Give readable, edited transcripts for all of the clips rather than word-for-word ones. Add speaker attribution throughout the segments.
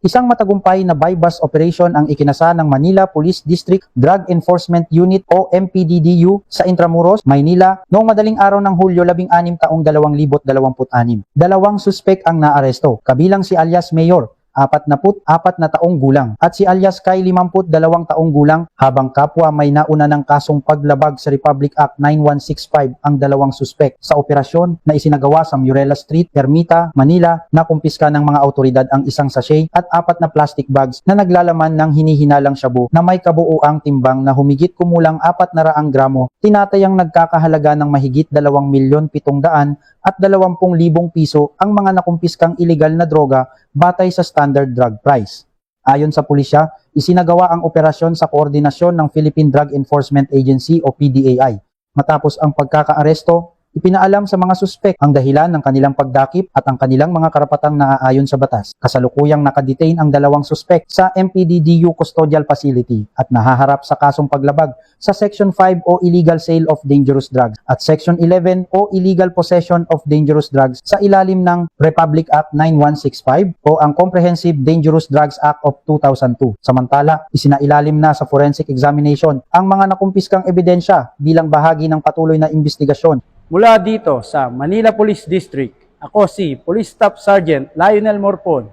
Speaker 1: Isang matagumpay na buy-bust operation ang ikinasa ng Manila Police District Drug Enforcement Unit o MPDDU sa Intramuros, Maynila noong madaling araw ng Hulyo 16 taong 2026. Dalawang suspek ang naaresto, kabilang si alias Mayor, 44 na taong gulang, at si alias Kay 52 taong gulang, habang kapwa may nauna ng kasong paglabag sa Republic Act 9165 ang dalawang suspek sa operasyon na isinagawa sa Murela Street, Ermita, Manila, na kumpiska ng mga autoridad ang isang sachet at 4 na plastic bags na naglalaman ng hinihinalang shabu na may kabuuang timbang na humigit kumulang 400 gramo, tinatayang nagkakahalaga ng mahigit 2,700,000 at 20,000 piso ang mga nakumpiskang ilegal na droga batay sa standard drug price. Ayon sa pulisya, isinagawa ang operasyon sa koordinasyon ng Philippine Drug Enforcement Agency o PDAI. Matapos ang pagkakaaresto, ipinaalam sa mga suspek ang dahilan ng kanilang pagdakip at ang kanilang mga karapatang naaayon sa batas. Kasalukuyang nakadetain ang dalawang suspek sa MPDDU Custodial Facility at nahaharap sa kasong paglabag sa Section 5 o Illegal Sale of Dangerous Drugs at Section 11 o Illegal Possession of Dangerous Drugs sa ilalim ng Republic Act 9165 o ang Comprehensive Dangerous Drugs Act of 2002. Samantala, isinailalim na sa forensic examination ang mga nakumpiskang ebidensya bilang bahagi ng patuloy na investigasyon.
Speaker 2: Mula dito sa Manila Police District, ako si Police Staff Sergeant Lionel Morpon,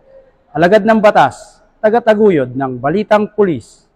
Speaker 2: alagad ng batas, tagataguyod ng Balitang Pulis.